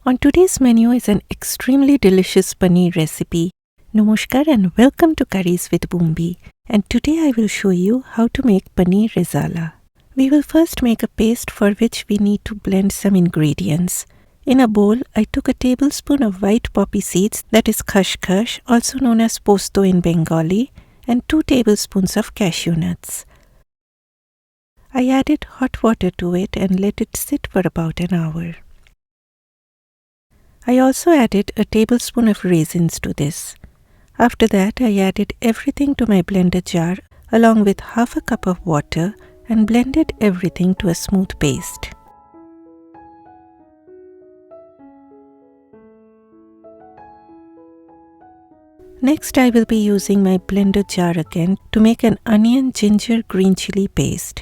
On today's menu is an extremely delicious paneer recipe. Namaskar and welcome to Curries with Bumbi. And today I will show you how to make paneer rezala. We will first make a paste for which we need to blend some ingredients. In a bowl, I took a tablespoon of white poppy seeds, that is khashkhash, also known as posto in Bengali, and 2 tablespoons of cashew nuts. I added hot water to it and let it sit for about an hour. I also added a tablespoon of raisins to this. After that, I added everything to my blender jar along with half a cup of water and blended everything to a smooth paste. Next, I will be using my blender jar again to make an onion, ginger, green chili paste.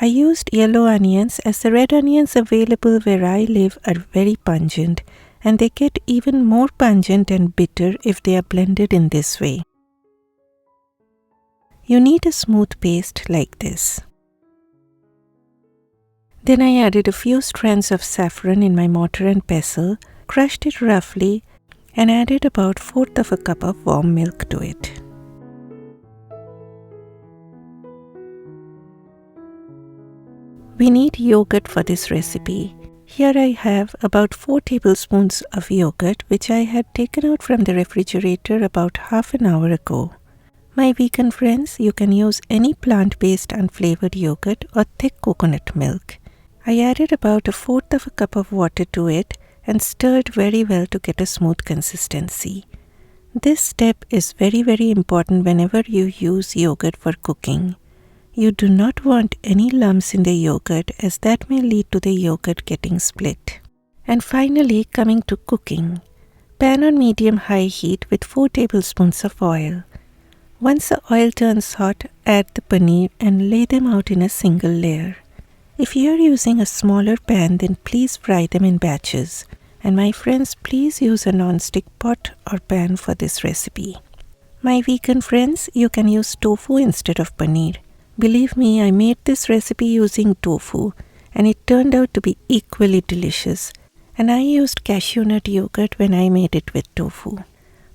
I used yellow onions as the red onions available where I live are very pungent, and they get even more pungent and bitter if they are blended in this way. You need a smooth paste like this. Then I added a few strands of saffron in my mortar and pestle, crushed it roughly, and added about 1/4 of a cup of warm milk to it. We need yogurt for this recipe. Here I have about 4 tablespoons of yogurt which I had taken out from the refrigerator about half an hour ago. My vegan friends, you can use any plant-based unflavored yogurt or thick coconut milk. I added about 1/4 of a cup of water to it and stirred very well to get a smooth consistency. This step is very important whenever you use yogurt for cooking. You do not want any lumps in the yogurt as that may lead to the yogurt getting split. And finally, coming to cooking. Pan on medium-high heat with 4 tablespoons of oil. Once the oil turns hot, add the paneer and lay them out in a single layer. If you are using a smaller pan, then please fry them in batches. And my friends, please use a non-stick pot or pan for this recipe. My vegan friends, you can use tofu instead of paneer. Believe me, I made this recipe using tofu and it turned out to be equally delicious. And I used cashew nut yogurt when I made it with tofu.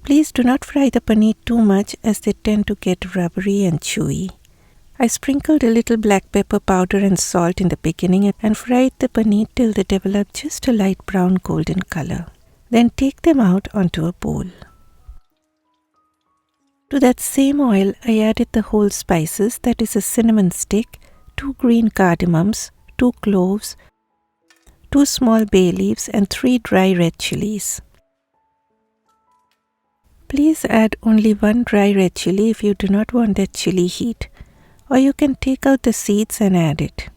Please do not fry the paneer too much as they tend to get rubbery and chewy. I sprinkled a little black pepper powder and salt in the beginning and fried the paneer till they developed just a light brown golden color. Then take them out onto a bowl. To that same oil, I added the whole spices, that is a cinnamon stick, 2 green cardamoms, 2 cloves, 2 small bay leaves and 3 dry red chilies. Please add only 1 dry red chili if you do not want that chili heat, or you can take out the seeds and add it.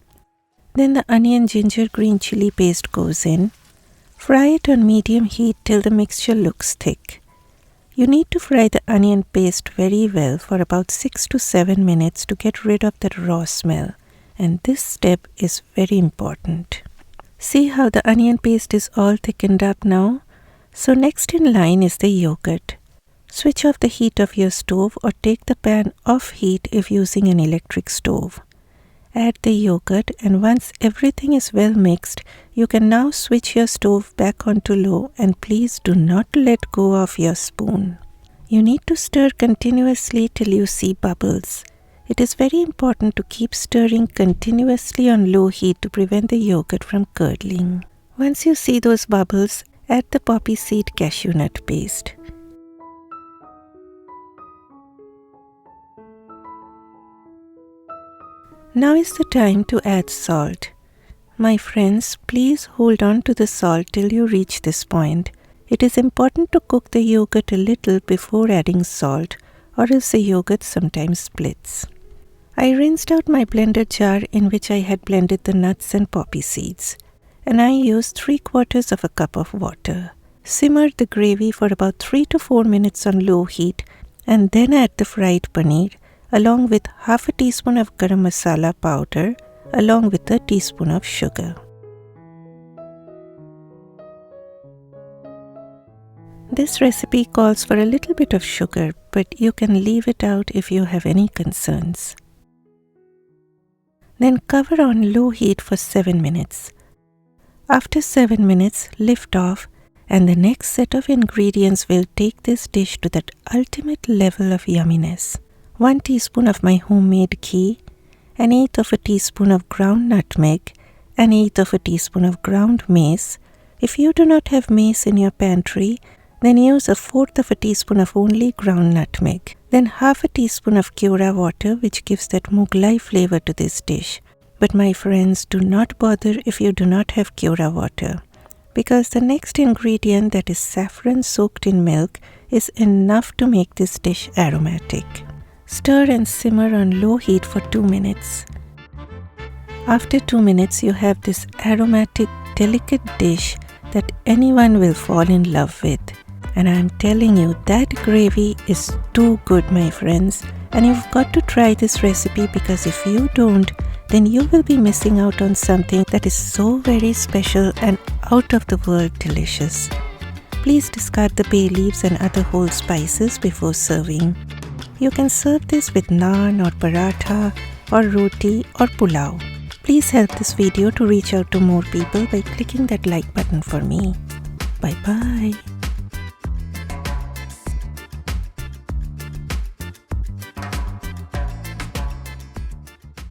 Then the onion, ginger, green chili paste goes in. Fry it on medium heat till the mixture looks thick. You need to fry the onion paste very well for about 6 to 7 minutes to get rid of that raw smell, and this step is very important. See how the onion paste is all thickened up now? So next in line is the yogurt. Switch off the heat of your stove or take the pan off heat if using an electric stove. Add the yogurt, and once everything is well mixed, you can now switch your stove back onto low and please do not let go of your spoon. You need to stir continuously till you see bubbles. It is very important to keep stirring continuously on low heat to prevent the yogurt from curdling. Once you see those bubbles, add the poppy seed cashew nut paste. Now is the time to add salt. My friends, please hold on to the salt till you reach this point. It is important to cook the yogurt a little before adding salt, or else the yogurt sometimes splits. I rinsed out my blender jar in which I had blended the nuts and poppy seeds, and I used 3/4 of a cup of water. Simmer the gravy for about 3 to 4 minutes on low heat, and then add the fried paneer, along with half a teaspoon of garam masala powder, along with a teaspoon of sugar. This recipe calls for a little bit of sugar, but you can leave it out if you have any concerns. Then cover on low heat for 7 minutes. After 7 minutes, lift off And the next set of ingredients will take this dish to that ultimate level of yumminess. 1 teaspoon of my homemade ghee, 1/8 of a teaspoon of ground nutmeg, 1/8 of a teaspoon of ground mace. If you do not have mace in your pantry, then use 1/4 of a teaspoon of only ground nutmeg. Then 1/2 teaspoon of Curries water, which gives that Mughlai flavor to this dish. But my friends, do not bother if you do not have Curries water, because the next ingredient, that is saffron soaked in milk, is enough to make this dish aromatic. Stir and simmer on low heat for 2 minutes. After 2 minutes, you have this aromatic, delicate dish that anyone will fall in love with. And I'm telling you, that gravy is too good, my friends. And you've got to try this recipe, because if you don't, then you will be missing out on something that is so very special and out of the world delicious. Please discard the bay leaves and other whole spices before serving. You can serve this with naan or paratha or roti or pulao. Please help this video to reach out to more people by clicking that like button for me. Bye bye.